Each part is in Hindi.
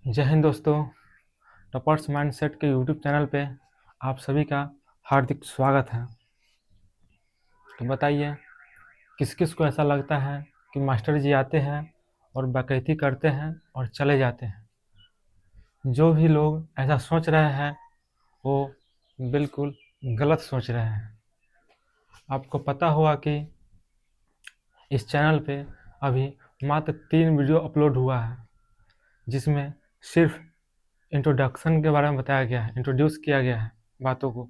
जय हिंद दोस्तों। टॉपर्स माइंडसेट के यूट्यूब चैनल पे आप सभी का हार्दिक स्वागत है। तो बताइए, किस किस को ऐसा लगता है कि मास्टर जी आते हैं और बकैती करते हैं और चले जाते हैं। जो भी लोग ऐसा सोच रहे हैं वो बिल्कुल गलत सोच रहे हैं। आपको पता होगा कि इस चैनल पे अभी मात्र 3 वीडियो अपलोड हुआ है, जिसमें सिर्फ इंट्रोडक्शन के बारे में बताया गया है, इंट्रोड्यूस किया गया है बातों को।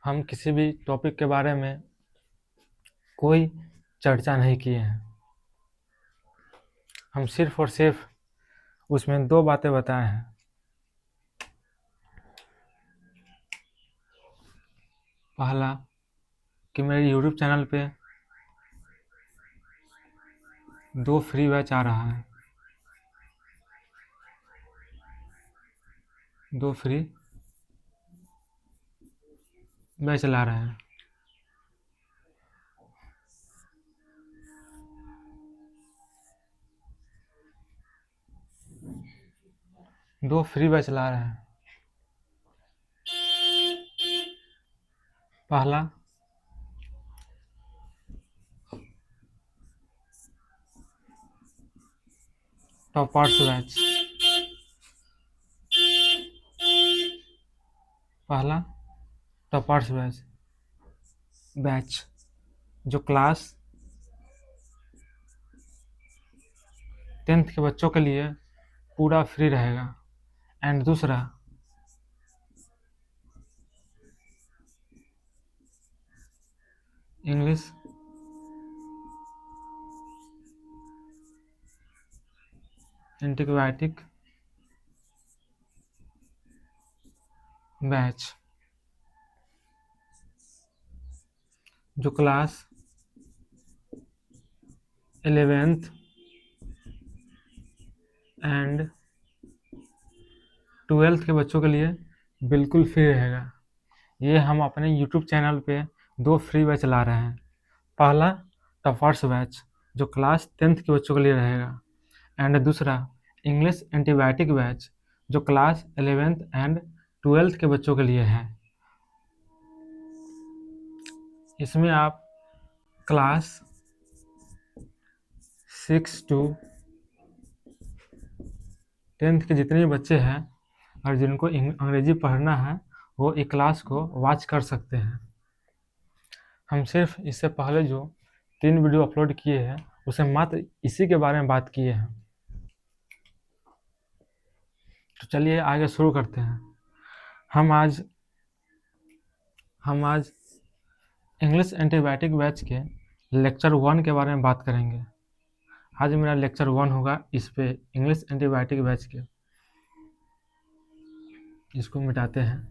हम किसी भी टॉपिक के बारे में कोई चर्चा नहीं किए हैं। हम सिर्फ और सिर्फ उसमें 2 बातें बताए हैं। पहला कि मेरे यूट्यूब चैनल पे 2 फ्री बैच आ रहा है, 2 फ्री बैच ला रहे हैं। दो फ्री बैच ला रहे हैं। पहला टॉपर्स बैच, पहला टॉपर्स बैच जो क्लास 10th के बच्चों के लिए पूरा फ्री रहेगा। एंड दूसरा इंग्लिश एंटीबायोटिक बैच जो क्लास 11th एंड 12th के बच्चों के लिए बिल्कुल फ्री रहेगा। ये हम अपने YouTube चैनल पे 2 फ्री बैच ला रहे हैं। पहला टॉपर्स बैच जो क्लास 10th के बच्चों के लिए रहेगा, एंड दूसरा इंग्लिश एंटीबायोटिक बैच जो क्लास 11th एंड 12th के बच्चों के लिए है। इसमें आप क्लास 6 to 10th के जितने भी बच्चे हैं और जिनको अंग्रेजी पढ़ना है वो इस क्लास को वॉच कर सकते हैं। हम सिर्फ इससे पहले जो 3 वीडियो अपलोड किए हैं उसे मात्र इसी के बारे में बात किए हैं। तो चलिए आगे शुरू करते हैं। हम आज इंग्लिश एंटीबायोटिक बैच के लेक्चर 1 के बारे में बात करेंगे। आज मेरा लेक्चर 1 होगा इस पे इंग्लिश एंटीबायोटिक बैच के। इसको मिटाते हैं।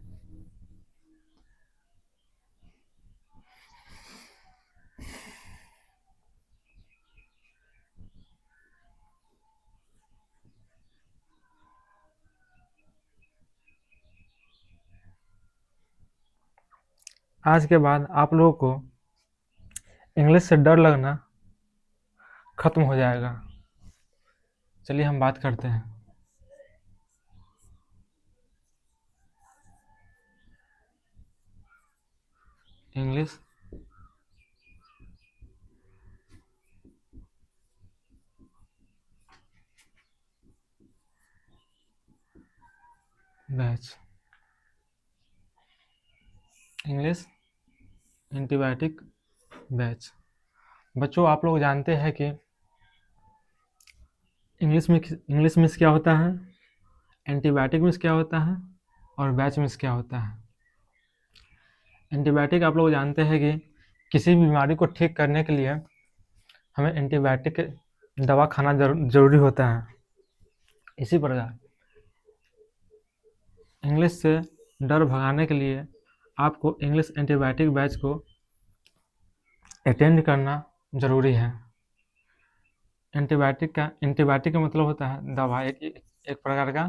आज के बाद आप लोगों को इंग्लिश से डर लगना खत्म हो जाएगा। चलिए हम बात करते हैं। English batch, English antibiotic batch. बच्चों, आप लोग जानते हैं कि इंग्लिश मीन्स क्या होता है, एंटीबायोटिक मीन्स क्या होता है और बैच मीन्स क्या होता है। एंटीबायोटिक आप लोग जानते हैं कि किसी भी बीमारी को ठीक करने के लिए हमें एंटीबायोटिक दवा खाना जरूरी होता है। इसी प्रकार इंग्लिश से डर भगाने के लिए आपको इंग्लिश एंटीबायोटिक बैच को अटेंड करना ज़रूरी है। एंटीबायोटिक का मतलब होता है दवा, एक प्रकार का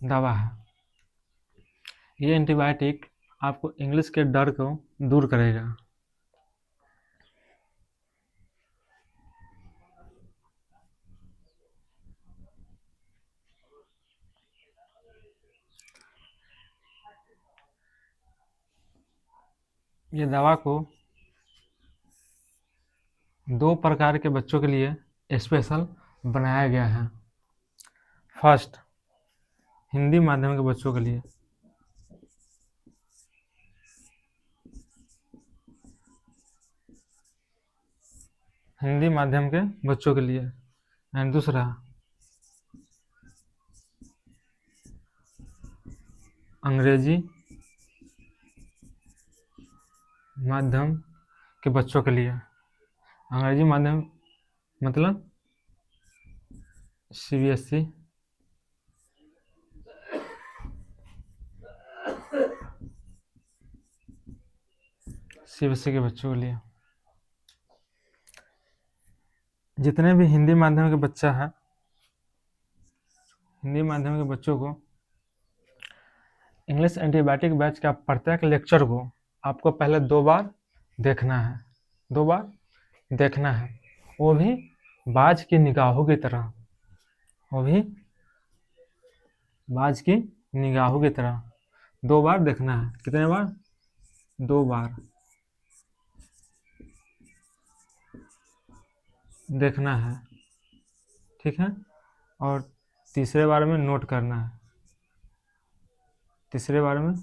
दवा है। ये एंटीबायोटिक आपको इंग्लिश के डर को दूर करेगा। ये दवा को 2 प्रकार के बच्चों के लिए स्पेशल बनाया गया है। फर्स्ट, हिंदी माध्यम के बच्चों के लिए। हिंदी माध्यम के बच्चों के लिए। एंड दूसरा, अंग्रेजी माध्यम के बच्चों के लिए। अंग्रेजी माध्यम मतलब सीबीएसई, सीबीएसई के बच्चों के लिए। जितने भी हिंदी माध्यम के बच्चा है, हिंदी माध्यम के बच्चों को इंग्लिश एंटीबायोटिक बैच का प्रत्येक लेक्चर को आपको पहले 2 बार देखना है। 2 बार देखना है, वो भी बाज की निगाहों की तरह। वो भी बाज की निगाहों की तरह 2 बार देखना है। कितने बार? 2 बार देखना है, ठीक है। और तीसरे बार में नोट करना है। तीसरे बार में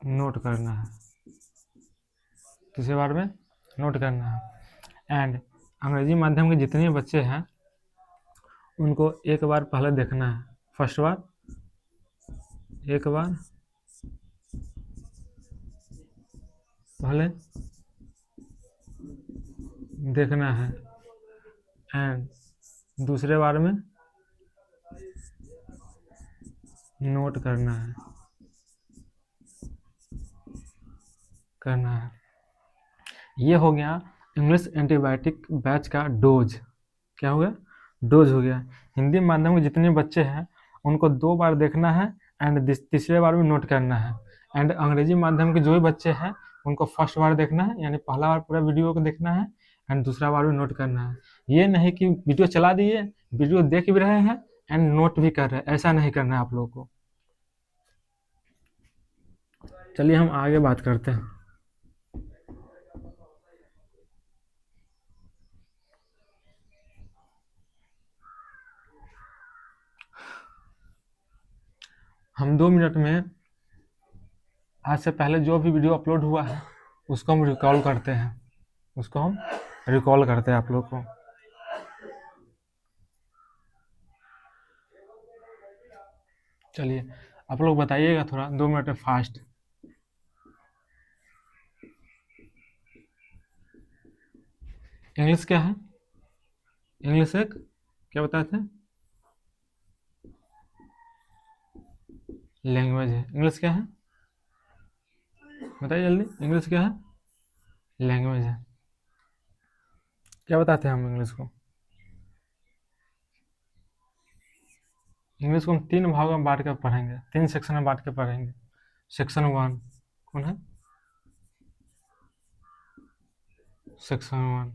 नोट करना है। तीसरे बार में नोट करना है। एंड अंग्रेजी माध्यम के जितने बच्चे हैं उनको एक बार पहले देखना है। फर्स्ट बार एक बार पहले देखना है एंड दूसरे बार में नोट करना है। ये हो गया इंग्लिश एंटीबायोटिक बैच का डोज। क्या हो गया? डोज हो गया। हिंदी माध्यम के जितने बच्चे हैं उनको 2 बार देखना है एंड तीसरे बार में नोट करना है। एंड अंग्रेजी माध्यम के जो भी बच्चे हैं उनको फर्स्ट बार देखना है, यानी पहला बार पूरा वीडियो को देखना है एंड दूसरा बार भी नोट करना है। ये नहीं कि वीडियो चला दिए, वीडियो देख भी रहे हैं एंड नोट भी कर रहे हैं, ऐसा नहीं करना है आप लोगों को। चलिए हम आगे बात करते हैं। हम 2 मिनट में आज से पहले जो भी वीडियो अपलोड हुआ है उसको हम रिकॉल करते हैं। उसको हम रिकॉल करते हैं आप लोग को। चलिए आप लोग बताइएगा थोड़ा 2 मिनट में फास्ट। इंग्लिश क्या है? इंग्लिश एक क्या बताए थे? लैंग्वेज है। इंग्लिश क्या है? बताइए जल्दी। इंग्लिश क्या है? लैंग्वेज है। क्या बताते हैं हम इंग्लिश को? इंग्लिश को हम 3 भागों में बांट कर पढ़ेंगे, 3 सेक्शन में बांट के पढ़ेंगे। सेक्शन 1 कौन है? सेक्शन 1।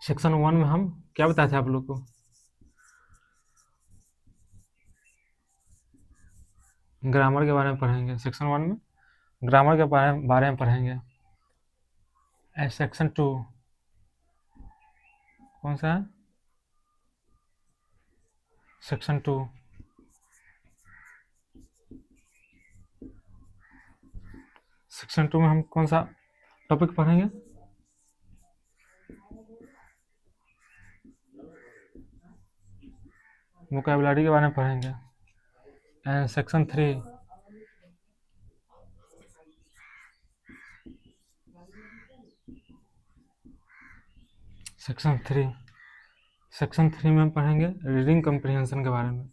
सेक्शन 1 में हम क्या बताए थे आप लोग को? ग्रामर के बारे में पढ़ेंगे। सेक्शन 1 में ग्रामर के बारे में पढ़ेंगे। सेक्शन 2 कौन सा है? सेक्शन 2 सेक्शन 2 में हम कौन सा टॉपिक पढ़ेंगे? वोकैबुलरी के बारे में पढ़ेंगे। एंड सेक्शन 3 सेक्शन 3 में हम पढ़ेंगे रीडिंग कम्प्रीहेंशन के बारे में।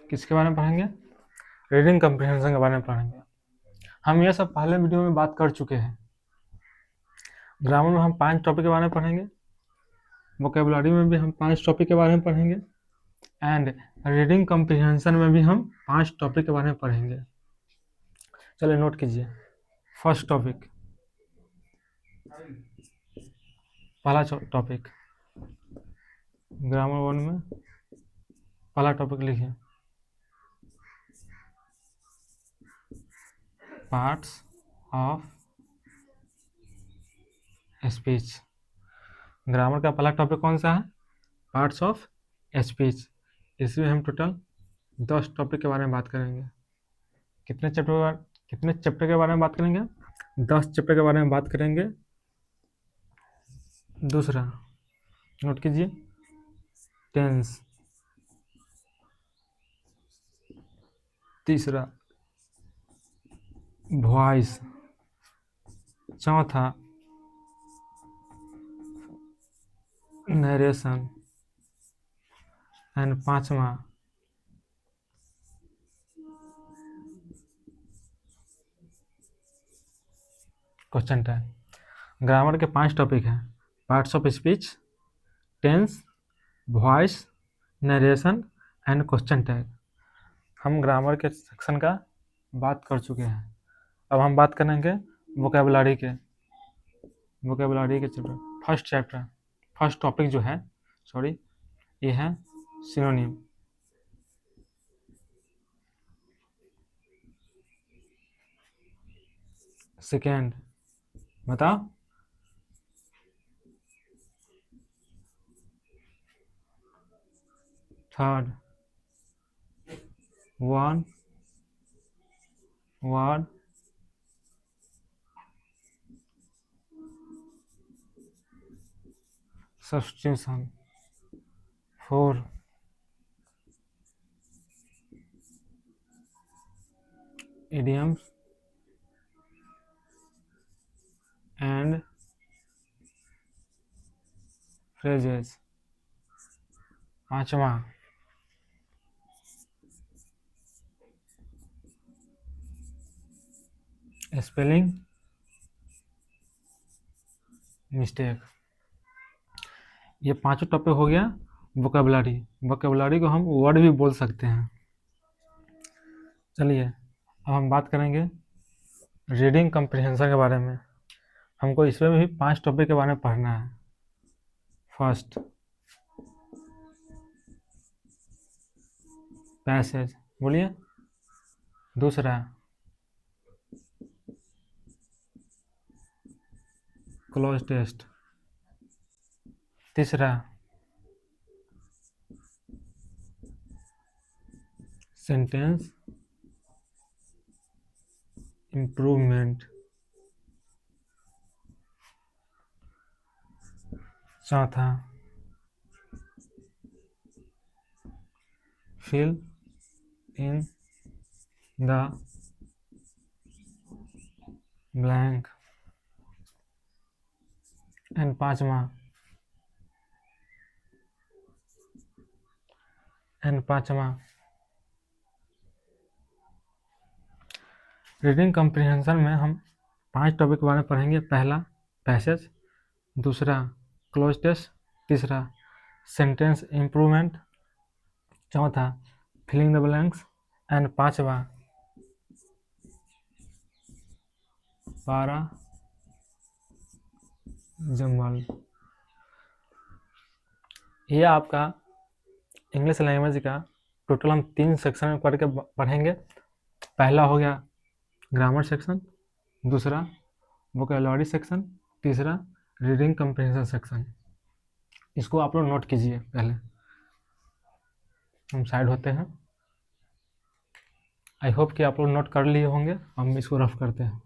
किसके बारे में पढ़ेंगे? रीडिंग कम्प्रीहेंशन के बारे में पढ़ेंगे। हम ये सब पहले वीडियो में बात कर चुके हैं। ग्रामर में हम 5 टॉपिक के बारे में पढ़ेंगे। वोकैबुलरी में भी हम 5 टॉपिक के बारे में पढ़ेंगे एंड रीडिंग कम्प्रीहेंशन में भी हम 5 टॉपिक के बारे में पढ़ेंगे। चलिए नोट कीजिए। फर्स्ट टॉपिक, पहला टॉपिक ग्रामर वन में पहला टॉपिक लिखिए, पार्ट्स ऑफ स्पीच। ग्रामर का पहला टॉपिक कौन सा है? Parts of speech. इसमें हम टोटल 10 टॉपिक के बारे में बात करेंगे। कितने चैप्टर के बारे में बात करेंगे? 10 चैप्टर के बारे में बात करेंगे। दूसरा नोट कीजिए, टेंस। तीसरा वॉइस। चौथा नरेशन। एंड पांचवा क्वेश्चन टैग। ग्रामर के 5 टॉपिक हैं, parts of speech, tense, voice, narration and question tag. हम ग्रामर के सेक्शन का बात कर चुके हैं। अब हम बात करेंगे वोकेबुलरी के चैप्टर। फर्स्ट टॉपिक जो है, ये है सिनोनिम। सेकेंड बताओ, third one word substitution. 4 idioms and phrases। 5वां स्पेलिंग मिस्टेक। ये 5 टॉपिक हो गया वोकेबुलरी को हम वर्ड भी बोल सकते हैं। चलिए अब हम बात करेंगे रीडिंग कम्प्रिहेंशन के बारे में। हमको इसमें भी 5 टॉपिक के बारे में पढ़ना है। फर्स्ट पैसेज, बोलिए। दूसरा क्लोज टेस्ट। तीसरा सेंटेंस इम्प्रूवमेंट। चौथा fill in the blank. And पांचवा रीडिंग कम्प्रिहेंशन में हम 5 टॉपिक के बारे में पढ़ेंगे। पहला पैसेज, दूसरा क्लोज टेस्ट, तीसरा सेंटेंस इम्प्रूवमेंट, चौथा फिलिंग द ब्लैंक्स एंड पांचवा पारा जंगल। ये आपका इंग्लिश लैंग्वेज का टोटल हम 3 सेक्शन में करके पढ़ेंगे। पहला हो गया ग्रामर सेक्शन, दूसरा वोकेबुलरी सेक्शन, तीसरा रीडिंग कम्प्रिहेंशन सेक्शन। इसको आप लोग नोट कीजिए। पहले हम साइड होते हैं। आई होप कि आप लोग नोट कर लिए होंगे। हम इसको रफ करते हैं।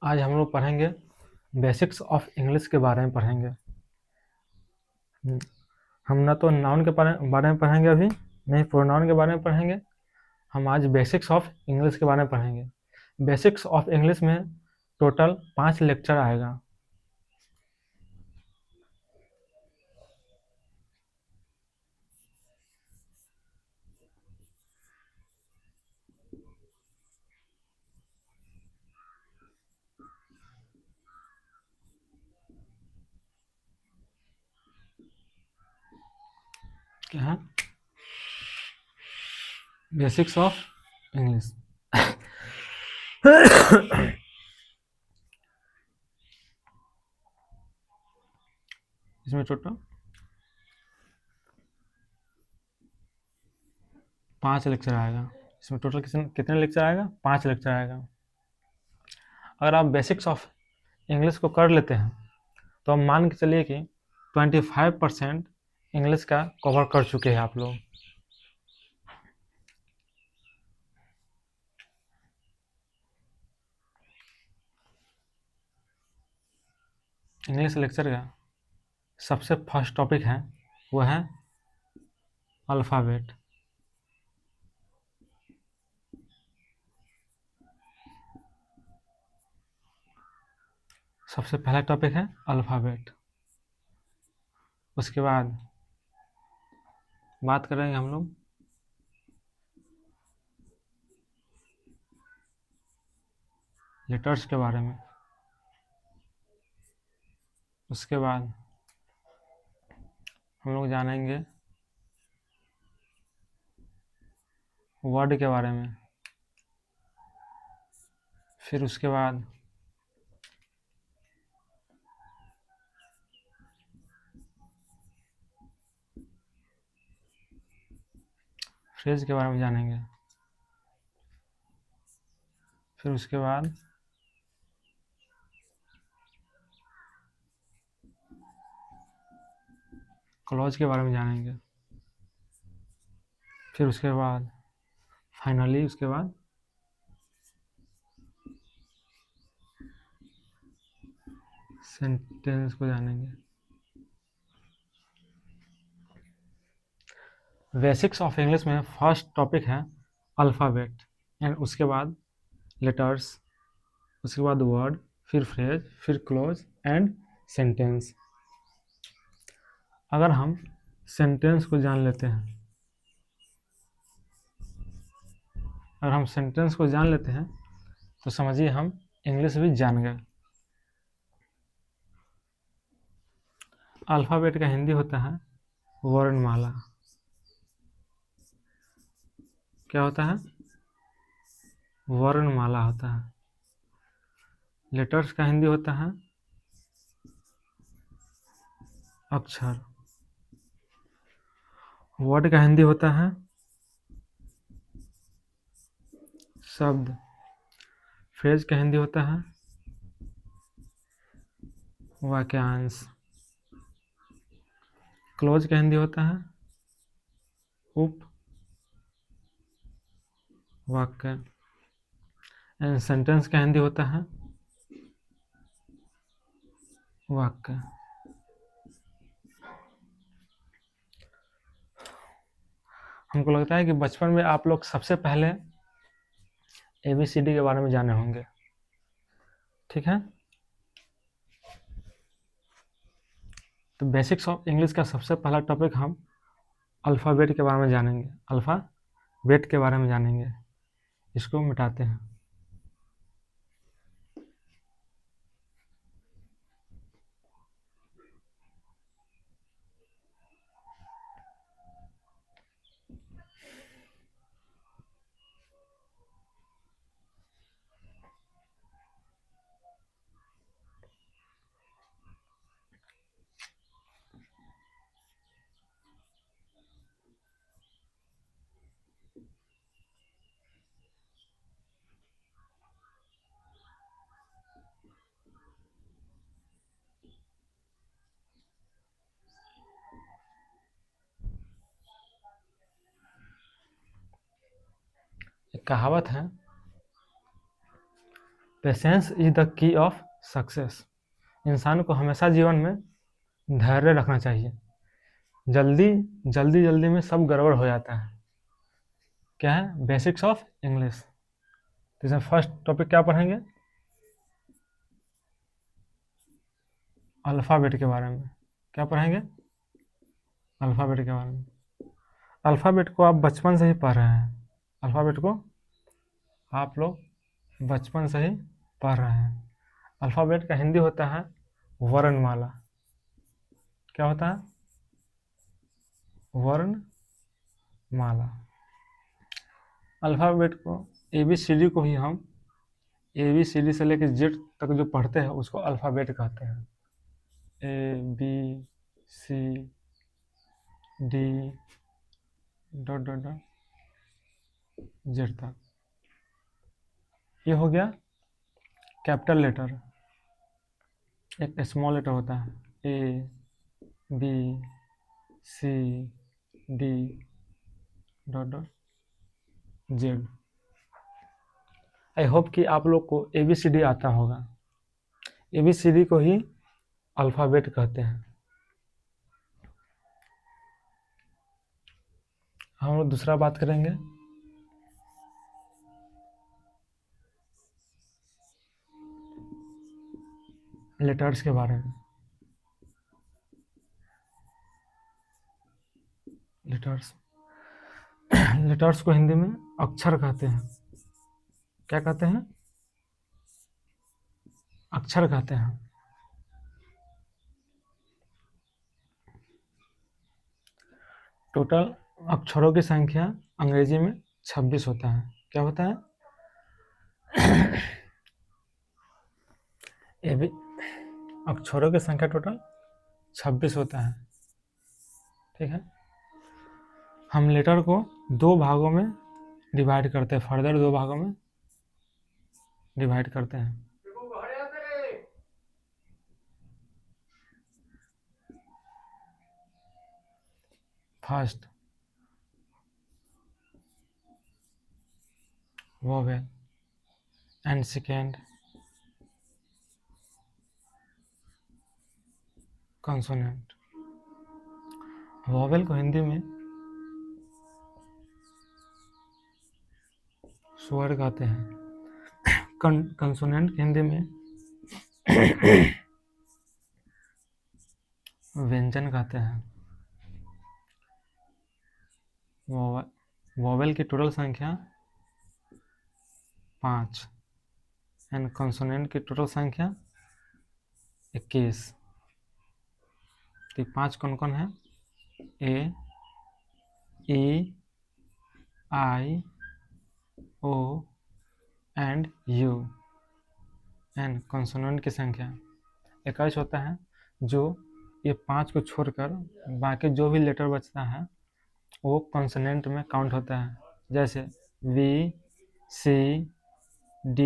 आज हम लोग पढ़ेंगे बेसिक्स ऑफ इंग्लिश के बारे में पढ़ेंगे। हम ना तो नाउन के बारे में पढ़ेंगे, अभी नहीं प्रोनाउन के बारे में पढ़ेंगे, हम आज बेसिक्स ऑफ इंग्लिश के बारे में पढ़ेंगे। बेसिक्स ऑफ इंग्लिश में टोटल 5 लेक्चर आएगा। क्या है? Basics of English. इसमें टोटल 5 लेक्चर आएगा। इसमें टोटल कितने लेक्चर आएगा? 5 लेक्चर आएगा। अगर आप बेसिक्स ऑफ इंग्लिश को कर लेते हैं तो हम मान के चलिए कि 25% इंग्लिश का कवर कर चुके हैं आप लोग। इंग्लिश लेक्चर का सबसे फर्स्ट टॉपिक है वो है अल्फ़ाबेट। सबसे पहला टॉपिक है अल्फ़ाबेट। उसके बाद बात करेंगे हम लोग लेटर्स के बारे में। उसके बाद हम लोग जानेंगे वर्ड के बारे में। फिर उसके बाद फ्रेज के बारे में जानेंगे। फिर उसके बाद क्लॉज के बारे में जानेंगे। फिर उसके बाद फाइनली उसके बाद सेंटेंस को जानेंगे। बेसिक्स ऑफ इंग्लिश में फर्स्ट टॉपिक है अल्फ़ाबेट एंड उसके बाद लेटर्स, उसके बाद वर्ड, फिर फ्रेज, फिर क्लोज एंड सेंटेंस। अगर हम सेंटेंस को जान लेते हैं, अगर हम सेंटेंस को जान लेते हैं तो समझिए हम इंग्लिश भी जान गए। अल्फ़ाबेट का हिंदी होता है वर्णमाला। क्या होता है? वर्णमाला होता है। लेटर्स का हिंदी होता है अक्षर। वर्ड का हिंदी होता है शब्द। फ्रेज का हिंदी होता है वाक्यांश। क्लोज का हिंदी होता है उपवाक्य एंड सेंटेंस का हिंदी होता है वाक्य। हमको लगता है कि बचपन में आप लोग सबसे पहले ABCD के बारे में जाने होंगे, ठीक है? तो बेसिक्स ऑफ इंग्लिश का सबसे पहला टॉपिक हम अल्फ़ाबेट के बारे में जानेंगे। अल्फ़ाबेट के बारे में जानेंगे। इसको मिटाते हैं। एक कहावत है, patience is the key of success. इंसान को हमेशा जीवन में धैर्य रखना चाहिए। जल्दी में सब गड़बड़ हो जाता है। क्या है, बेसिक्स ऑफ इंग्लिश। तो इसमें फर्स्ट टॉपिक क्या पढ़ेंगे, अल्फ़ाबेट के बारे में। क्या पढ़ेंगे, अल्फ़ाबेट के बारे में। अल्फ़ाबेट को आप बचपन से ही पढ़ रहे हैं, अल्फ़ाबेट को आप लोग बचपन से ही पढ़ रहे हैं। अल्फ़ाबेट का हिंदी होता है वर्णमाला। क्या होता है, वर्णमाला। अल्फ़ाबेट को, ABCD को ही हम ABCD से लेकर जेड तक जो पढ़ते हैं उसको अल्फ़ाबेट कहते हैं। ABCD dot dot dot Z तक। ये हो गया कैपिटल लेटर। एक स्मॉल लेटर होता है ABCD dot dot Z. I hope कि आप लोग को ABCD आता होगा। ABCD को ही अल्फ़ाबेट कहते हैं। हम लोग दूसरा बात करेंगे लेटर्स के बारे में। लेटर्स लेटर्स को हिंदी में अक्षर कहते हैं। क्या कहते हैं, अक्षर कहते हैं। टोटल अक्षरों की संख्या अंग्रेजी में 26 होता है। क्या होता है, ये भी अक्षरों की संख्या टोटल 26 होता है। ठीक है, हम लेटर को दो भागों में डिवाइड करते हैं, फर्दर दो भागों में डिवाइड करते हैं। First vowel and second consonant. Vowel को हिंदी में स्वर कहते हैं। कंसोनेंट हिंदी में व्यंजन कहते हैं। वोवेल की टोटल संख्या 5 एंड कंसोनेंट की टोटल संख्या 21। तो 5 कौन कौन है, A, E, I, O and U। And consonant की संख्या 21 होता है। जो ये 5 को छोड़कर बाकी जो भी लेटर बचता है वो कंसोनेंट में काउंट होता है। जैसे V, C, D,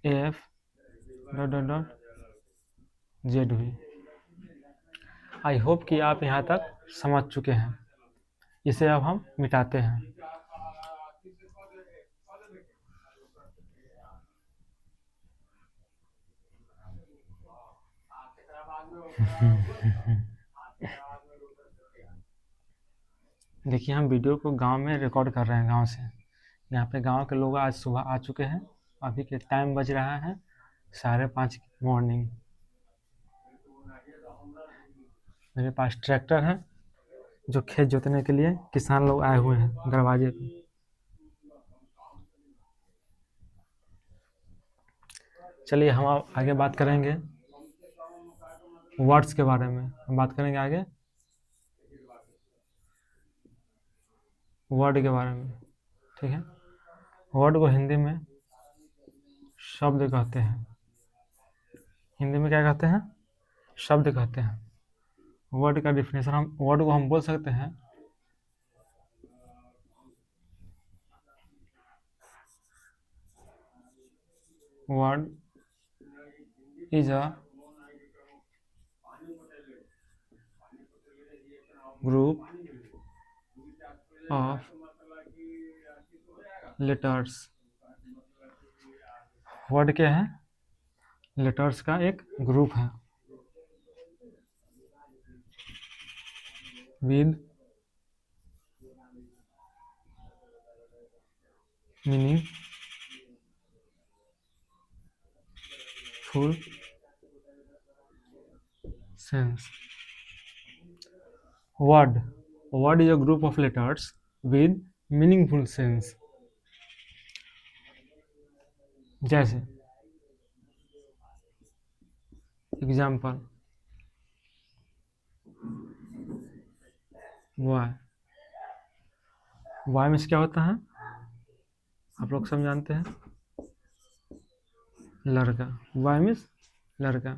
F dot dot dot Z भी। आई होप कि आप यहाँ तक समझ चुके हैं। इसे अब हम मिटाते हैं। देखिए, हम वीडियो को गांव में रिकॉर्ड कर रहे हैं, गांव से। यहाँ पे गांव के लोग आज सुबह आ चुके हैं। अभी के टाइम बज रहा है 5:30 मॉर्निंग। मेरे पास ट्रैक्टर है जो खेत जोतने के लिए किसान लोग आए हुए हैं दरवाजे पे। चलिए हम अब आगे बात करेंगे वर्ड्स के बारे में। हम बात करेंगे आगे वर्ड के बारे में। ठीक है, वर्ड को हिंदी में शब्द कहते हैं। हिंदी में क्या कहते हैं, शब्द कहते हैं। वर्ड का डिफिनेशन, हम वर्ड को हम बोल सकते हैं word is a group of letters. Word क्या है, लेटर्स का एक ग्रुप है with meaningful sense. Word is a group of letters with meaningful sense. जैसे एग्जाम्पल वाई। वाई मीन्स क्या होता है आप लोग सब जानते हैं, लड़का। वाई मीन्स लड़का।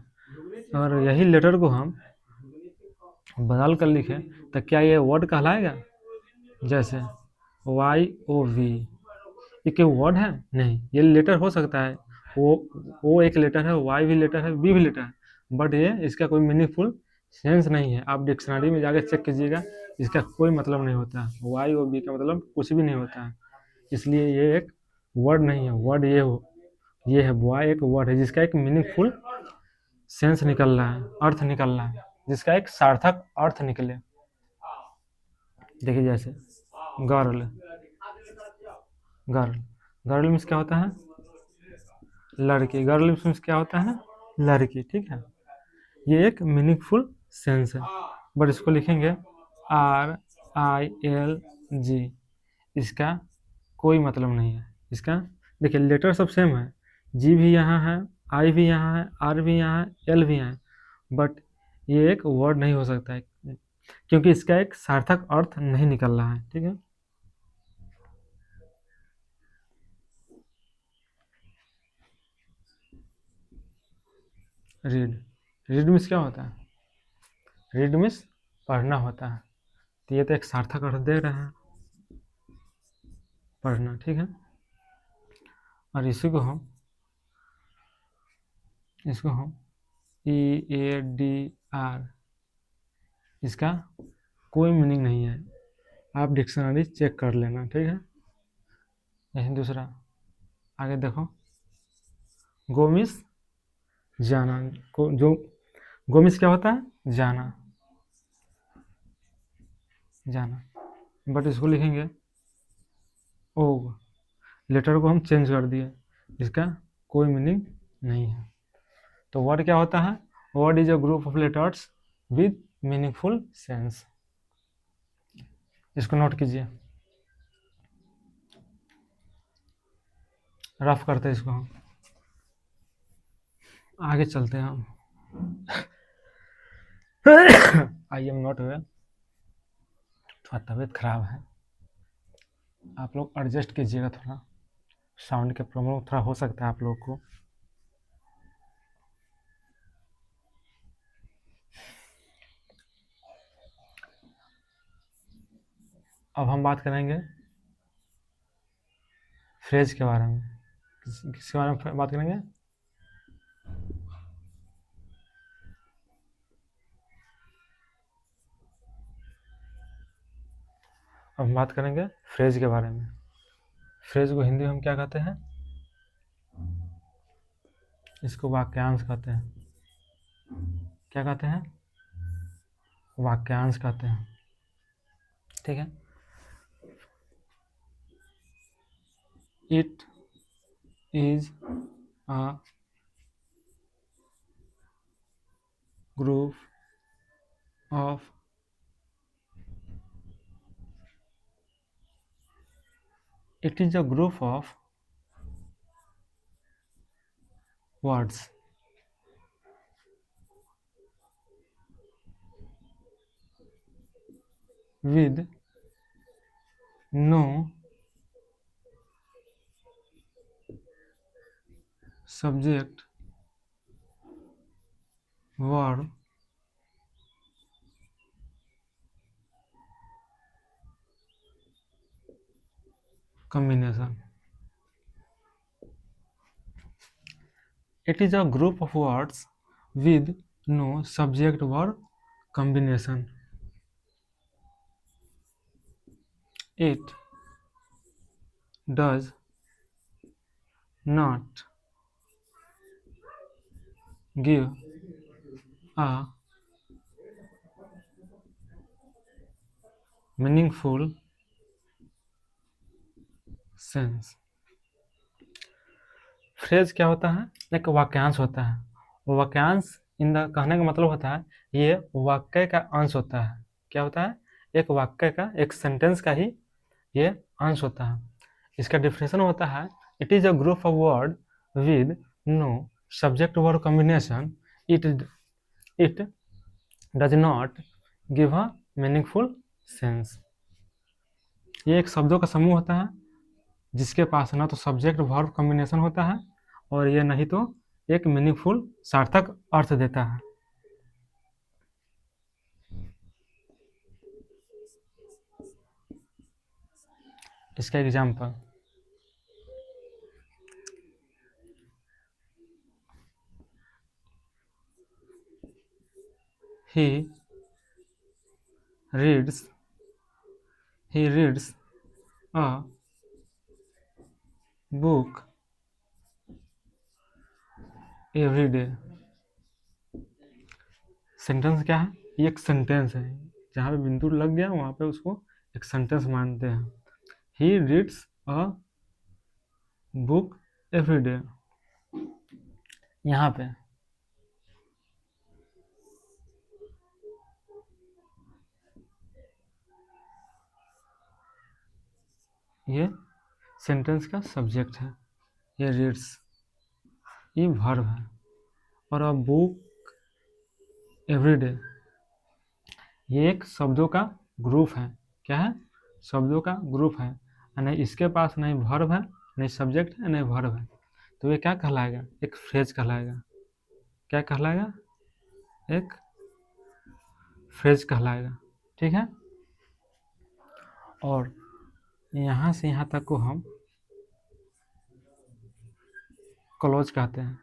और यही लेटर को हम बदल कर लिखें तो क्या ये वर्ड कहलाएगा? जैसे YOV, ये क्या वर्ड है? नहीं, ये लेटर हो सकता है, वो एक लेटर है, वाई भी लेटर है, बी भी लेटर है, बट ये इसका कोई मीनिंगफुल सेंस नहीं है। आप डिक्शनरी में जाकर चेक कीजिएगा, इसका कोई मतलब नहीं होता है। वाई और बी का मतलब कुछ भी नहीं होता है, इसलिए ये एक वर्ड नहीं है। वर्ड ये है, बॉय एक वर्ड है जिसका एक मीनिंगफुल सेंस निकल रहा है, अर्थ निकल रहा है, जिसका एक सार्थक अर्थ निकले। देखिए जैसे गर्ल, गर्ल गर्ल मीन्स क्या होता है? लड़की। गर्ल मीन्स क्या होता है? लड़की। ठीक है, ये एक मीनिंगफुल सेंस है, बट इसको लिखेंगे RILG, इसका कोई मतलब नहीं है। इसका देखिए लेटर सब सेम है, जी भी यहाँ है, आई भी यहाँ है, आर भी यहाँ है, एल भी यहाँ है, बट ये एक वर्ड नहीं हो सकता है क्योंकि इसका एक सार्थक अर्थ नहीं निकल रहा है। ठीक है, रीड। रीड मीन्स क्या होता है? रीड मीन्स पढ़ना होता है, तो ये तो एक सार्थक अर्थ दे रहे हैं, पढ़ना। ठीक है, और इसको हम EADR, इसका कोई मीनिंग नहीं है, आप डिक्शनरी चेक कर लेना। ठीक है, यही दूसरा आगे देखो, गो मीन्स जाना। गो मीन्स क्या होता है? जाना, जाना, बट इसको लिखेंगे ओ, लेटर को हम चेंज कर दिए, इसका कोई मीनिंग नहीं है। तो वर्ड क्या होता है? Word is a group of letters with meaningful sense. इसको नोट कीजिए, रफ करते हैं इसको हम, आगे चलते हैं हम। आई एम नॉट वेल, थोड़ा तबीयत खराब है, आप लोग एडजस्ट कीजिएगा, थोड़ा साउंड के प्रॉब्लम थोड़ा हो सकता है आप लोग को। अब हम बात करेंगे फ्रेज के बारे में। किसके बारे में बात करेंगे? अब हम बात करेंगे फ्रेज के बारे में। फ्रेज को हिंदी में हम क्या कहते हैं? इसको वाक्यांश कहते हैं। क्या कहते हैं? वाक्यांश कहते हैं। ठीक है, it is a group of words with no subject verb combination. It is a group of words with no subject verb combination. It does not give a meaningful sense. Phrase क्या होता है? एक वाक्यांश होता है। वाक्यांश इन द कहने का मतलब होता है ये वाक्य का अंश होता है। क्या होता है? एक वाक्य का, एक सेंटेंस का ही ये अंश होता है। इसका डिफिनेशन होता है it is a group of word with no subject verb combination, it it does not give a meaningful sense. ये एक शब्दों का समूह होता है जिसके पास ना तो सब्जेक्ट वर्ब कॉम्बिनेशन होता है और ये नहीं तो एक मीनिंगफुल सार्थक अर्थ देता है। इसका example, he reads he reads a book every day। Sentence क्या है? ये एक सेंटेंस है, जहाँ पे बिंदु लग गया वहाँ पे उसको एक सेंटेंस मानते हैं। he reads a book every day। यहाँ पे ये सेंटेंस का सब्जेक्ट है, ये रीड्स, ये वर्ब है, और अ बुक एवरी डे ये एक शब्दों का ग्रुप है। क्या है? शब्दों का ग्रुप है। नहीं इसके पास नहीं वर्ब है, नहीं सब्जेक्ट है, नहीं वर्ब है, तो ये क्या कहलाएगा? एक फ्रेज कहलाएगा। क्या कहलाएगा? एक फ्रेज कहलाएगा। ठीक है। और यहाँ से यहाँ तक को हम क्लोज कहते हैं।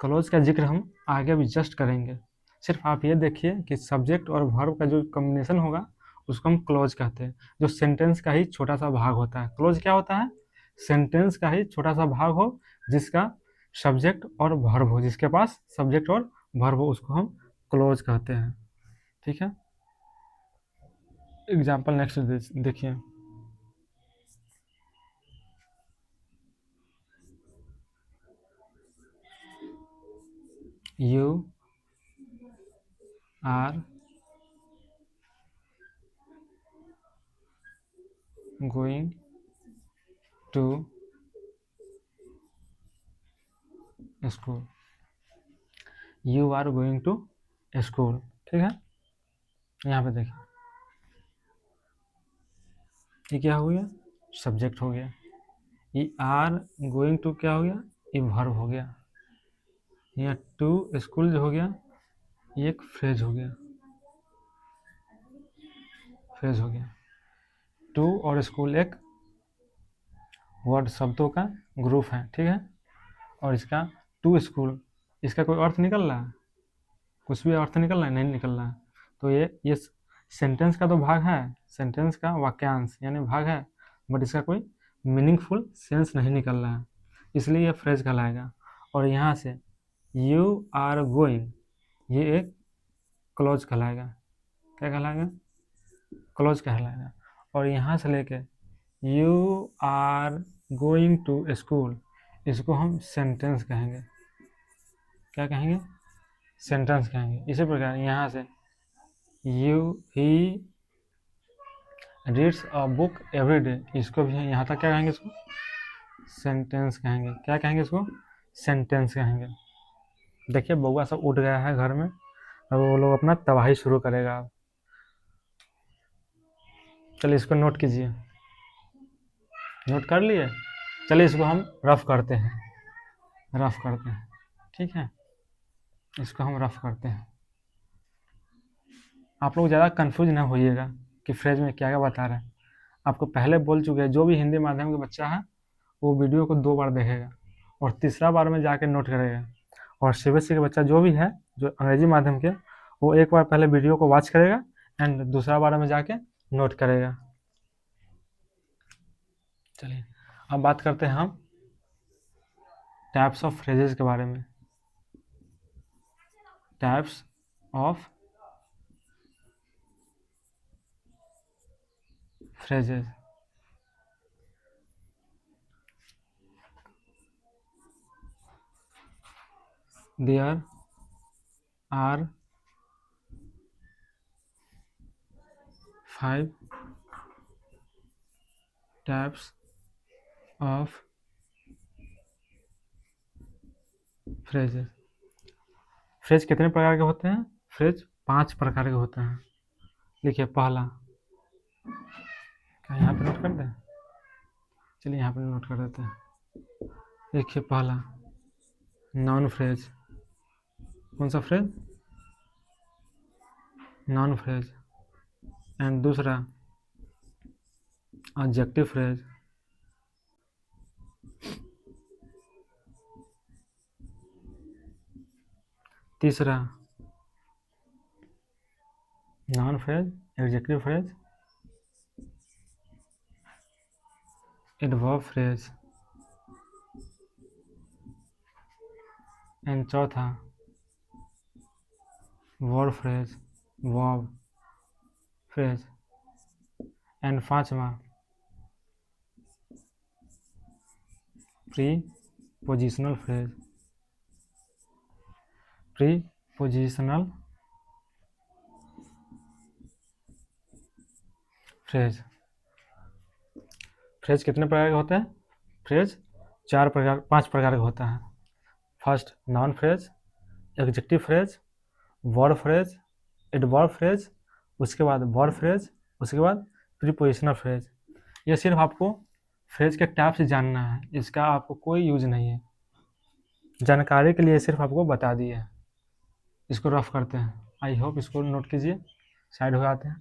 क्लोज का जिक्र हम आगे भी जस्ट करेंगे। सिर्फ आप ये देखिए कि सब्जेक्ट और वर्ब का जो कॉम्बिनेशन होगा उसको हम क्लोज कहते हैं, जो सेंटेंस का ही छोटा सा भाग होता है। क्लोज क्या होता है? सेंटेंस का ही छोटा सा भाग हो जिसका सब्जेक्ट और वर्ब हो, जिसके पास सब्जेक्ट और वर्ब हो, उसको हम क्लोज कहते हैं। ठीक है। एग्जाम्पल नेक्स्ट देखिए, you are going to school. You are going to school. ठीक है। यहाँ पे देखिए ये क्या हो गया? सब्जेक्ट हो गया। ये आर गोइंग टू क्या हो गया? ये वर्ब हो गया। यहाँ टू स्कूल जो हो गया ये एक फ्रेज हो गया। फ्रेज हो गया। टू और स्कूल एक वर्ड शब्दों का ग्रुप है। ठीक है। और इसका टू स्कूल, इसका कोई अर्थ निकल रहा है? कुछ भी अर्थ निकल रहा है? नहीं निकल रहा है। तो ये सेंटेंस का तो भाग है, सेंटेंस का वाक्यांश यानी भाग है, बट इसका कोई मीनिंगफुल सेंस नहीं निकल रहा है, इसलिए ये फ्रेज कहलाएगा। और यहाँ से यू आर गोइंग ये एक क्लोज कहलाएगा। क्या कहलाएगा? क्लोज कहलाएगा। और यहाँ से लेके you are going to school इसको हम सेंटेंस कहेंगे। क्या कहेंगे? सेंटेंस कहेंगे। इसी प्रकार यहाँ से you he reads a book every day इसको भी यहाँ तक क्या कहेंगे? इसको सेंटेंस कहेंगे। क्या कहेंगे? इसको सेंटेंस कहेंगे। देखिए बउआ सब उठ गया है घर में, अब वो लोग अपना तबाही शुरू करेगा। अब चलिए इसको नोट कीजिए। नोट कर लिए? चलिए इसको हम रफ करते हैं। रफ करते हैं। ठीक है। इसको हम रफ करते हैं। आप लोग ज़्यादा कंफ्यूज ना होइएगा कि फ्रेज में क्या क्या बता रहे हैं। आपको पहले बोल चुके हैं, जो भी हिंदी माध्यम का बच्चा है वो वीडियो को 2 बार देखेगा और तीसरा बार में जाके नोट करेगा। और सीबीएसई का बच्चा जो भी है, जो अंग्रेजी माध्यम के, वो एक बार पहले वीडियो को वॉच करेगा एंड दूसरा बार में जाके नोट करेगा। चलिए अब बात करते हैं हम टाइप्स ऑफ फ्रेजेस के बारे में। Types of phrases. There are 5 types of phrases. Phrase कितने प्रकार के होते हैं? फ्रेज 5 प्रकार के होते हैं। देखिए पहला, क्या यहाँ पे नोट कर दें? चलिए यहाँ पे नोट कर देते हैं। देखिए पहला नॉन फ्रेज। कौन सा फ्रेज? Noun phrase. एंड दूसरा एडजेक्टिव फ्रेज। तीसरा noun phrase, adjective phrase, adverb phrase. And चौथा verb phrase, verb phrase. And पांचवा prepositional phrase, prepositional phrase. Phrase कितने प्रकार के होते हैं? फ्रेज 5 प्रकार के होता है। First non phrase, adjective phrase, verb phrase, adverb phrase, उसके बाद वर्ब फ्रेज, उसके बाद प्रीपोजिशनल फ्रेज। ये सिर्फ आपको फ्रेज के टाइप से जानना है, इसका आपको कोई यूज नहीं है, जानकारी के लिए सिर्फ आपको बता दिए है। इसको रफ करते हैं। आई होप इसको नोट कीजिए। साइड हो जाते हैं।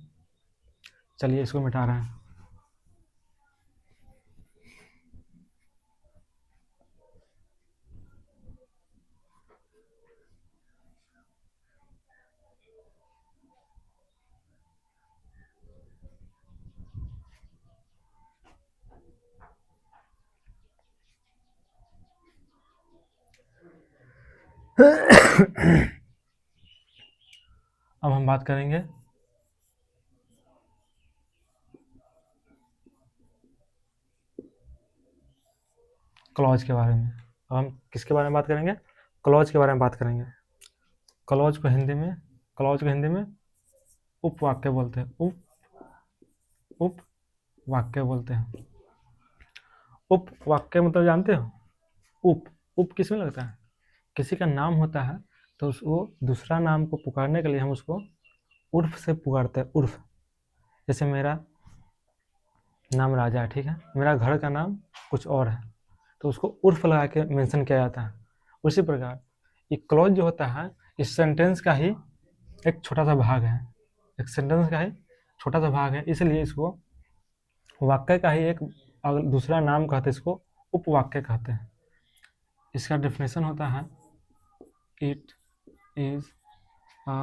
चलिए इसको मिटा रहे हैं। अब हम बात करेंगे क्लॉज के बारे में। अब हम किसके बारे में बात करेंगे? क्लॉज के बारे में बात करेंगे। क्लॉज को हिंदी में उपवाक्य बोलते हैं। उपवाक्य बोलते हैं। उपवाक्य मतलब जानते हो? उप किसमें लगता है? किसी का नाम होता है तो वो दूसरा नाम को पुकारने के लिए हम उसको उर्फ से पुकारते हैं। उर्फ, जैसे मेरा नाम राजा है, ठीक है, मेरा घर का नाम कुछ और है, तो उसको उर्फ लगा के मेंशन किया जाता है। उसी प्रकार ये क्लॉज जो होता है इस सेंटेंस का ही एक छोटा सा भाग है, एक सेंटेंस का ही छोटा सा भाग है, इसलिए इसको वाक्य का ही एक अगर दूसरा नाम कहते हैं, इसको उपवाक्य कहते हैं। इसका डेफिनेशन होता है it is a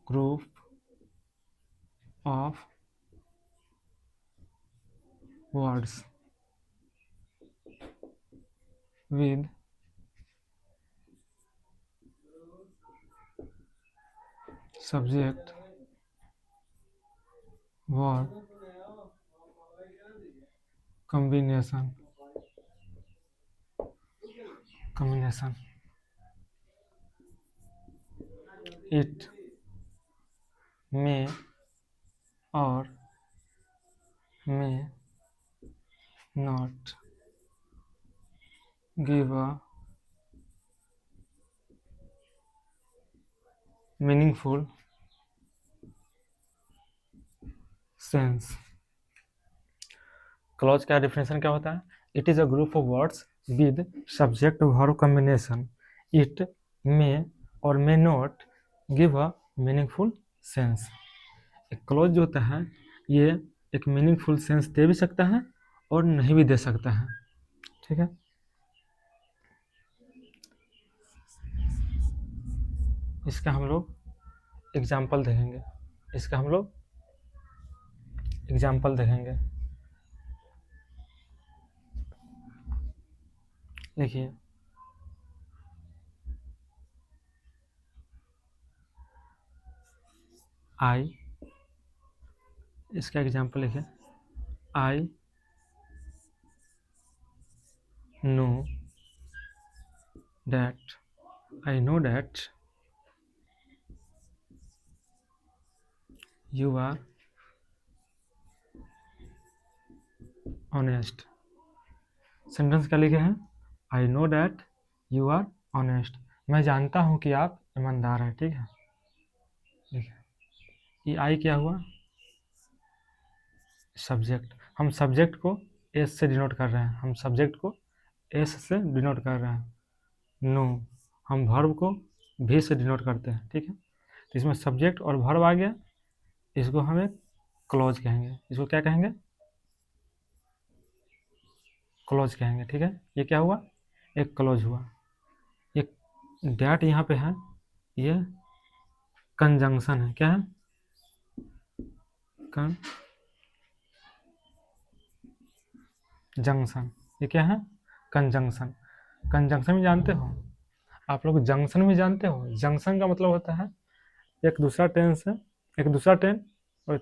group of words with subject verb combination it may or may not give a meaningful sense। Clause का डेफिनेशन क्या होता है? It is a group of words with subject verb combination. It may or may not give a meaningful sense. एक क्लॉज जो होता है ये एक मीनिंगफुल सेंस दे भी सकता है और नहीं भी दे सकता है, ठीक है। इसका हम लोग एग्जाम्पल देखेंगे। देखिए आई, इसका एग्जाम्पल लिखिए। I know that I know that you are honest। Sentence क्या लिखे हैं? I know that you are honest. मैं जानता हूं कि आप ईमानदार हैं। ठीक है, ठीक है। ये आई क्या हुआ? सब्जेक्ट। हम सब्जेक्ट को एस से डिनोट कर रहे हैं, हम सब्जेक्ट को एस से डिनोट कर रहे हैं। नो, हम वर्ब को भी से डिनोट करते हैं। ठीक है, तो इसमें सब्जेक्ट और वर्ब आ गया, इसको हम एक क्लॉज कहेंगे। इसको क्या कहेंगे? क्लॉज कहेंगे। ठीक है, ये क्या हुआ? एक क्लॉज हुआ। एक डैट यहाँ पे है, ये कंजंक्शन है। क्या है? कंजंक्शन। ये क्या है? कंजंक्शन। कंजंक्शन भी जानते हो आप लोग? जंक्शन भी जानते हो? जंक्शन का मतलब होता है एक दूसरा ट्रेन से, एक दूसरा ट्रेन और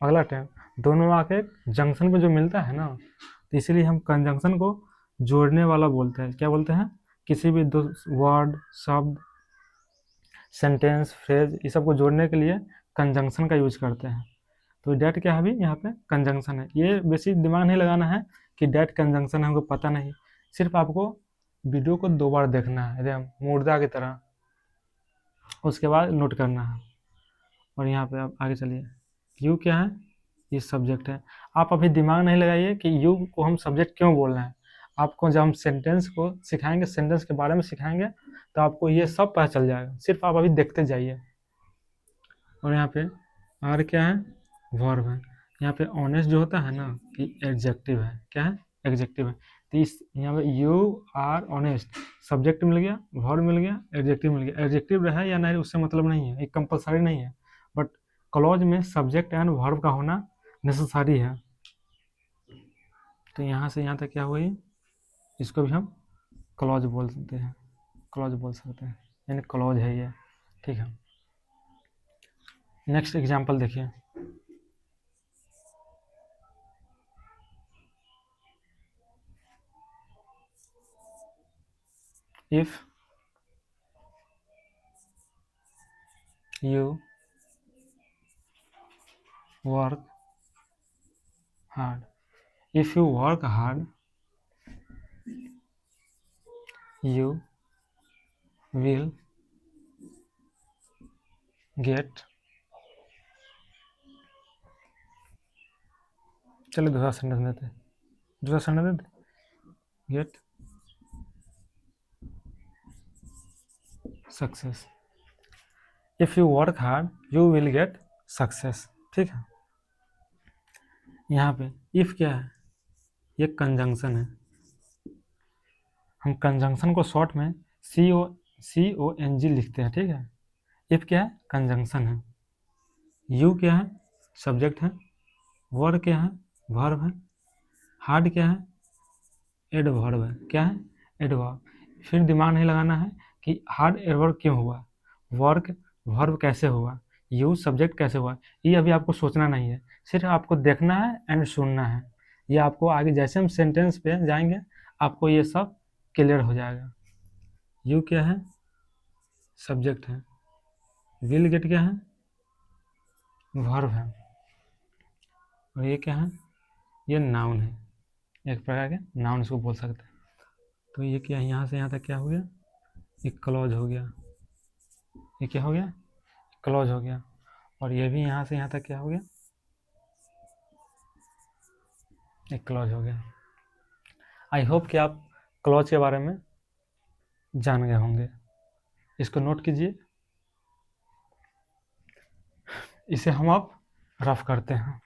अगला ट्रेन दोनों आके जंक्शन पे जो मिलता है ना, तो इसीलिए हम कंजंक्शन को जोड़ने वाला बोलते हैं। क्या बोलते हैं? किसी भी दो वर्ड, शब्द, सेंटेंस, फ्रेज, ये सब को जोड़ने के लिए कंजंक्शन का यूज करते हैं। तो डेट क्या है? अभी यहाँ पे कंजंक्शन है। ये बेसिक दिमाग नहीं लगाना है कि डेट कंजंक्शन है, हमको पता नहीं। सिर्फ आपको वीडियो को 2 बार देखना है एकदम मुर्दा की तरह, उसके बाद नोट करना है। और यहाँ पे आप आगे चलिए। यू क्या है? ये सब्जेक्ट है। आप अभी दिमाग नहीं लगाइए कि यू को हम सब्जेक्ट क्यों बोल रहे हैं। आपको जब हम सेंटेंस को सिखाएंगे, सेंटेंस के बारे में सिखाएंगे, तो आपको ये सब पता चल जाएगा। सिर्फ आप अभी देखते जाइए। और यहाँ पे आर क्या है? वर्ब है। यहाँ पे ऑनेस्ट जो होता है ना, ये एडजेक्टिव है। क्या है? एडजेक्टिव है। तो इस यहाँ पे यू आर ऑनेस्ट, सब्जेक्ट मिल गया, वर्ब मिल गया, एडजेक्टिव मिल गया। एडजेक्टिव रहे या नहीं उससे मतलब नहीं है, एक कंपलसरी नहीं है, बट क्लॉज में सब्जेक्ट एंड वर्ब का होना नेसेसरी है। तो यहाँ से यहाँ तक क्या हुई? इसको भी हम क्लॉज बोल सकते हैं, क्लॉज बोल सकते हैं, यानी क्लॉज है ये। ठीक है, नेक्स्ट एग्जाम्पल देखिए। if you work hard, if you work hard you will get, चलिए दूसरा सेंटेंस देते हैं, दूसरा सेंटेंस देते, get success. If you work hard you will get success. ठीक है, यहाँ पे इफ क्या है? ये कंजंक्शन है। हम कंजंक्शन को शॉर्ट में CONG लिखते हैं। ठीक है, इफ क्या है? कंजंक्शन है। यू क्या है? सब्जेक्ट है। वर्क क्या है? वर्ब है। हार्ड क्या है? एडवर्ब है। क्या है? एडवर्ब। फिर दिमाग नहीं लगाना है कि हार्ड एडवर्ब क्यों हुआ, वर्क वर्ब कैसे हुआ, यू सब्जेक्ट कैसे हुआ, ये अभी आपको सोचना नहीं है। सिर्फ आपको देखना है एंड सुनना है। ये आपको आगे जैसे हम सेंटेंस पे जाएंगे आपको ये सब क्लियर हो जाएगा। यू क्या है? सब्जेक्ट है। विल गेट क्या है? वर्ब है। और ये क्या है? ये नाउन है, एक प्रकार के नाउन इसको बोल सकते हैं। तो ये क्या है? यहाँ से यहाँ तक क्या हो गया? एक क्लॉज हो गया। ये क्या हो गया? क्लॉज हो गया। और ये भी यहाँ से यहाँ तक क्या हो गया? एक क्लॉज हो गया। आई होप कि आप क्लॉज के बारे में जान गए होंगे। इसको नोट कीजिए, इसे हम अब रफ करते हैं।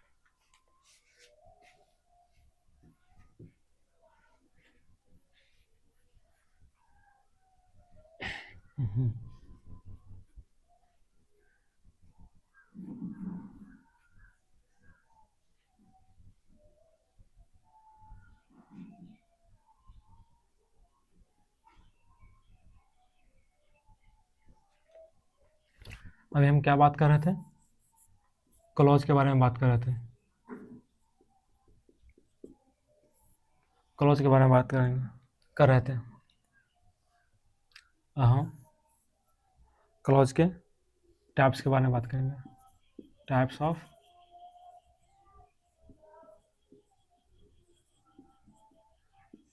अभी हम क्या बात कर रहे थे? क्लॉज के बारे में बात कर रहे थे। क्लॉज के बारे में बात करेंगे, कर रहे थे। हम क्लॉज के टाइप्स के बारे में बात करेंगे। Types of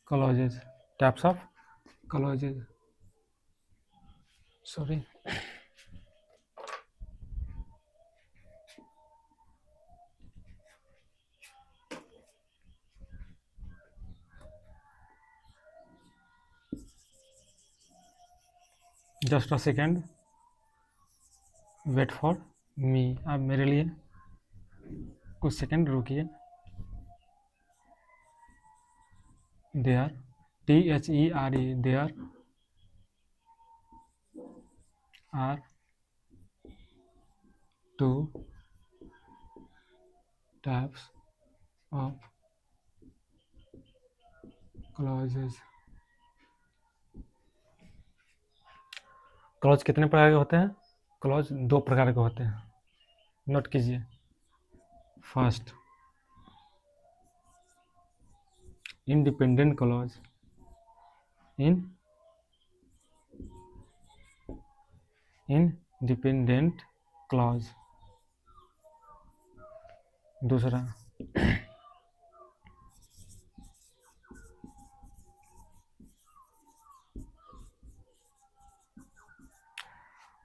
clauses, types of clauses, sorry. Just a second, wait for me. आप मेरे लिए कुछ सेकेंड रुकिए। There, THERE, there are two types of clauses. Clause कितने प्रकार के होते हैं? क्लॉज दो प्रकार के होते हैं, नोट कीजिए। First, independent clause. Independent clause. दूसरा,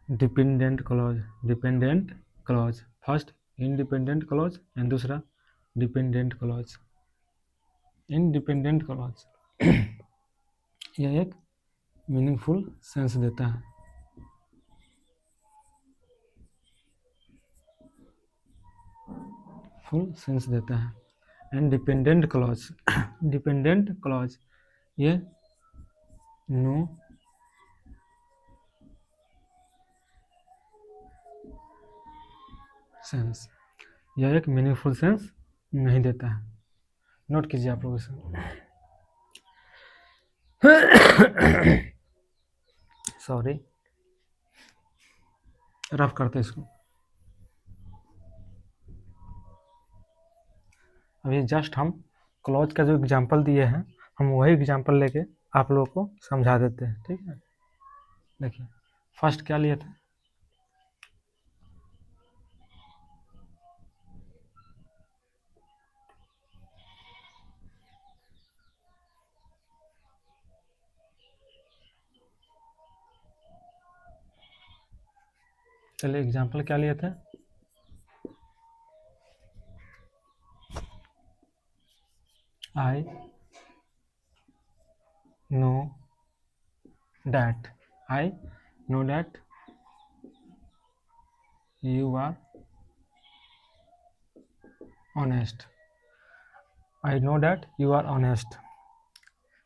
dependent clause. Dependent clause, first independent clause and दूसरा डिपेंडेंट क्लॉज। इंडिपेंडेंट क्लॉज यह एक मीनिंगफुल सेंस देता है। फुल सेंस देता है। And dependent clause, dependent clause ये नो सेंस, यह एक मीनिंगफुल सेंस नहीं देता है। नोट कीजिए आप लोग इसे। सॉरी, रफ करते इसको। अभी जस्ट हम क्लॉज का जो एग्जांपल दिए हैं, हम वही एग्जांपल लेके आप लोगों को समझा देते हैं, ठीक है। देखिए, फर्स्ट क्या लिए थे? चलिए एग्जांपल क्या लिए थे? I know that, I know that you are honest. I know that you are honest,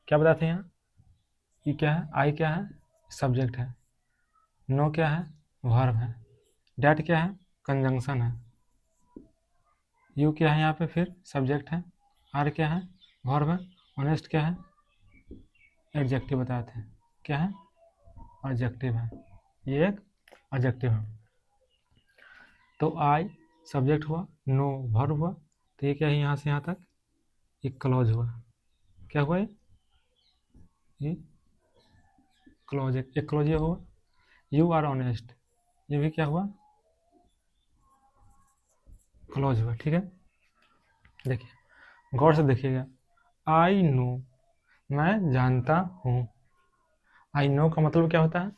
क्या बताते हैं यहाँ? ये क्या है? आई क्या है? सब्जेक्ट है। नो क्या है? वर्ब है। डैट क्या है? कंजंक्शन है। यू क्या है यहाँ पे? फिर सब्जेक्ट है। आर क्या है? वर्ब है। ऑनेस्ट क्या है? एडजेक्टिव बताते हैं। क्या है? एडजेक्टिव है। ये एक एडजेक्टिव है। तो आई सब्जेक्ट हुआ, नो वर्ब हुआ, तो ये क्या है? यहाँ से यहाँ तक एक क्लॉज हुआ। क्या हुआ ये क्लॉज, एक क्लॉज ये हुआ। यू आर ऑनेस्ट, ये भी क्या हुआ? क्लॉज हुआ, ठीक है। देखिए, गौर से देखिएगा। आई नो, मैं जानता हूँ। आई नो का मतलब क्या होता है?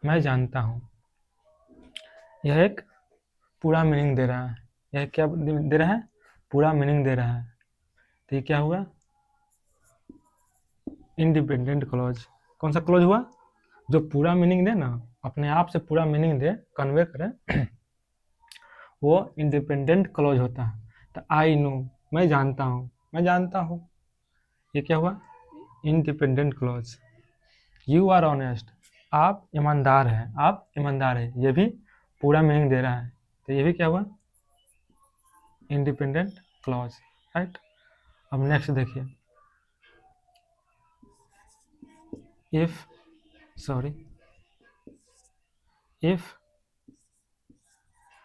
मैं जानता हूँ। यह एक पूरा मीनिंग दे रहा है। यह क्या दे रहा है? पूरा मीनिंग दे रहा है। तो ये क्या हुआ? Independent clause. कौन सा क्लॉज हुआ? जो पूरा मीनिंग दे ना, अपने आप से पूरा मीनिंग दे, कन्वे करे, वो इंडिपेंडेंट क्लॉज होता है। तो आई नो, मैं जानता हूँ, मैं जानता हूँ, ये क्या हुआ? Independent clause. You are honest, आप ईमानदार हैं, आप ईमानदार हैं, ये भी पूरा मीनिंग दे रहा है। तो ये भी क्या हुआ? Independent clause, right. अब नेक्स्ट देखिए, if, sorry, if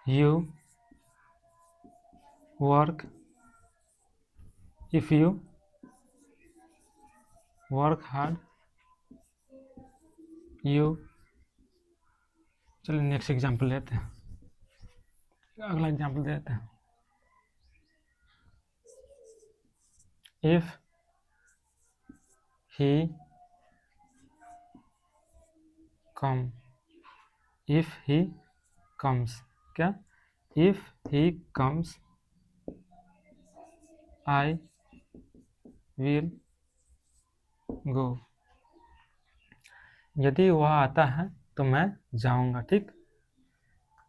you work, if you work hard you, चलिए नेक्स्ट एग्जाम्पल लेते हैं, अगला एग्जाम्पल देते हैं। If he come, if he comes, क्या, if he comes I will go, यदि वह आता है तो मैं जाऊंगा। ठीक,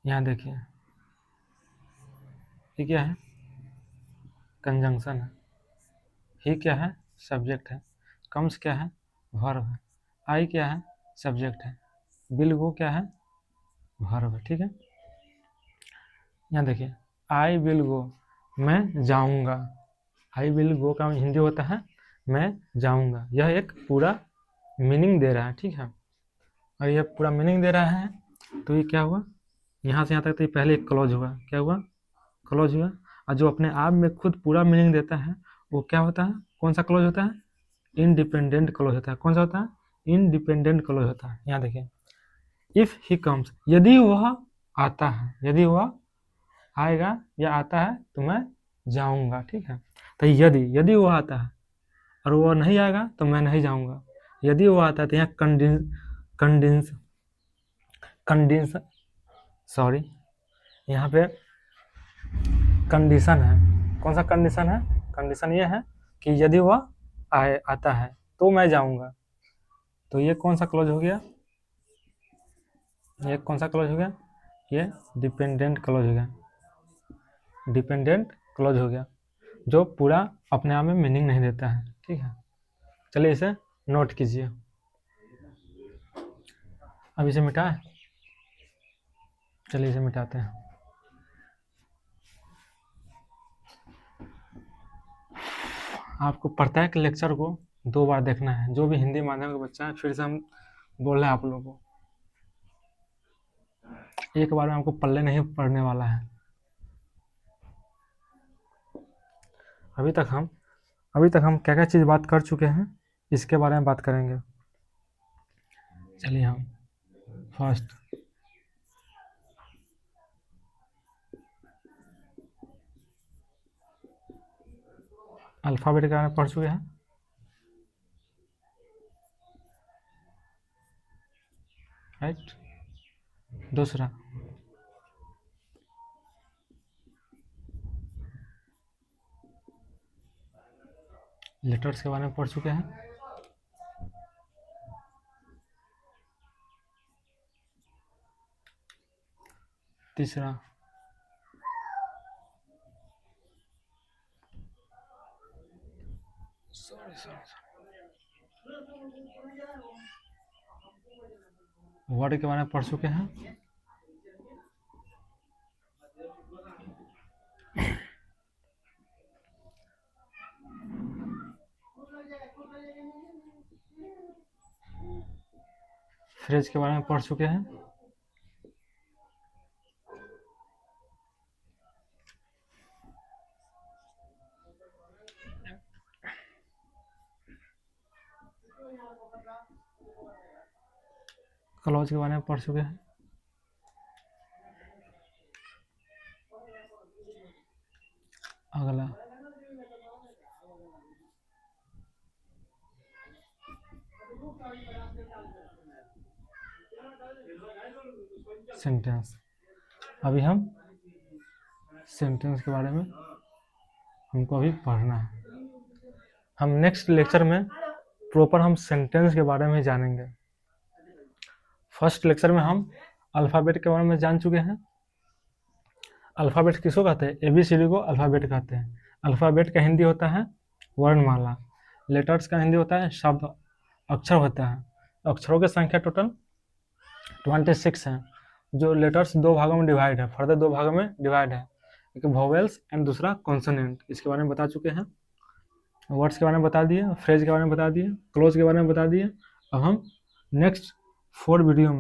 यहाँ देखिए ये क्या है, कंजंक्शन है। ही क्या है, सब्जेक्ट है। कम्स क्या है, वर्ब है। आई क्या है, सब्जेक्ट है। विल गो क्या है, वर्ब है। ठीक है, यहाँ देखिए आई विल गो, मैं जाऊंगा। आई विल गो का हिंदी होता है मैं जाऊंगा। यह एक पूरा मीनिंग दे रहा है। ठीक है, और यह पूरा मीनिंग दे रहा है तो ये क्या हुआ, यहाँ से यहाँ तक तो ये पहले एक क्लॉज हुआ। क्या हुआ, क्लॉज हुआ। और जो अपने आप में खुद पूरा मीनिंग देता है वो क्या होता है, कौन सा क्लॉज होता है, इंडिपेंडेंट क्लॉज होता है। कौन सा होता है, इंडिपेंडेंट क्लॉज होता है। यहाँ देखिए इफ ही कम्स, यदि वह आता है, यदि वह आएगा या आता है तो मैं जाऊंगा। ठीक है, तो यदि, यदि वो आता है और वो नहीं आएगा तो मैं नहीं जाऊंगा। यदि वो आता है तो यहाँ कंडेंस सॉरी, यहाँ पे कंडीशन है। कौन सा कंडीशन है, कंडीशन ये है कि यदि वह आता है तो मैं जाऊंगा। तो ये कौन सा क्लॉज हो गया, ये कौन सा क्लॉज हो गया, ये डिपेंडेंट क्लॉज हो गया। डिपेंडेंट क्लॉज हो गया जो पूरा अपने आप में मीनिंग नहीं देता है। ठीक है, चलिए इसे नोट कीजिए। अब इसे मिटाएं, चलिए इसे मिटाते हैं। आपको प्रत्येक लेक्चर को 2 बार देखना है। जो भी हिंदी माध्यम का बच्चा है, फिर से हम बोल रहे हैं आप लोगों को, एक बार में आपको पल्ले नहीं पड़ने वाला है। अभी तक हम क्या क्या चीज़ बात कर चुके हैं, इसके बारे में बात करेंगे। चलिए हम फर्स्ट अल्फ़ाबेट के बारे में पढ़ चुके हैं। राइट, दूसरा लेटर्स के बारे में पढ़ चुके हैं। तीसरा वर्ड के बारे में पढ़ चुके हैं। फ्रेज के बारे में पढ़ चुके हैं। क्लॉज के बारे में पढ़ चुके हैं। अगला सेंटेंस। अभी हम सेंटेंस के बारे में हमको अभी पढ़ना है। हम नेक्स्ट लेक्चर में प्रॉपर हम सेंटेंस के बारे में जानेंगे। फर्स्ट लेक्चर में हम अल्फ़ाबेट के बारे में जान चुके हैं। अल्फ़ाबेट किसको कहते हैं, ABCD को अल्फ़ाबेट कहते हैं। अल्फ़ाबेट का हिंदी होता है वर्णमाला। लेटर्स का हिंदी होता है शब्द, अक्षर होता है। अक्षरों की संख्या टोटल 26 है। जो लेटर्स 2 भागों में डिवाइड है, फर्दर 2 भागों में डिवाइड है, एक वोवेल्स एंड दूसरा कॉन्सोनेंट। इसके बारे में बता चुके हैं। वर्ड्स के बारे में बता दिए, फ्रेज के बारे में बता दिए, क्लोज के बारे में बता दिए। अब हम नेक्स्ट 4 वीडियो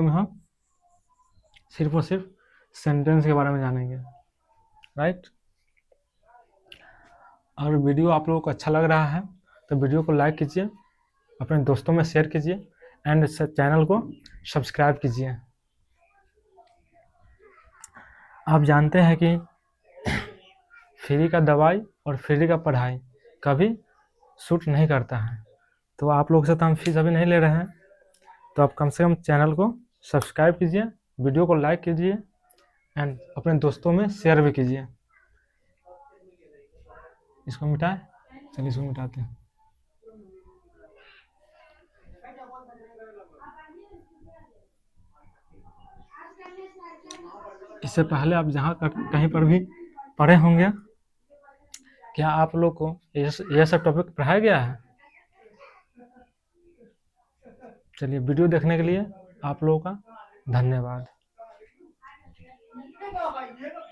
में हम सिर्फ और सिर्फ सेंटेंस के बारे में जानेंगे। राइट, अगर वीडियो आप लोगों को अच्छा लग रहा है तो वीडियो को लाइक कीजिए अपने दोस्तों में शेयर कीजिए एंड चैनल को सब्सक्राइब कीजिए। आप जानते हैं कि फ्री का दवाई और फ्री का पढ़ाई कभी सूट नहीं करता है, तो आप लोग से तो हम फीस अभी नहीं ले रहे हैं, तो आप कम से कम चैनल को सब्सक्राइब कीजिए, वीडियो को लाइक कीजिए एंड अपने दोस्तों में शेयर भी कीजिए। इसको मिटाए, चलिए इसको मिटाते हैं। इससे पहले आप जहाँ कहीं पर भी पढ़े होंगे, क्या आप लोग को यह सब टॉपिक पढ़ाया गया है? चलिए, वीडियो देखने के लिए आप लोगों का धन्यवाद।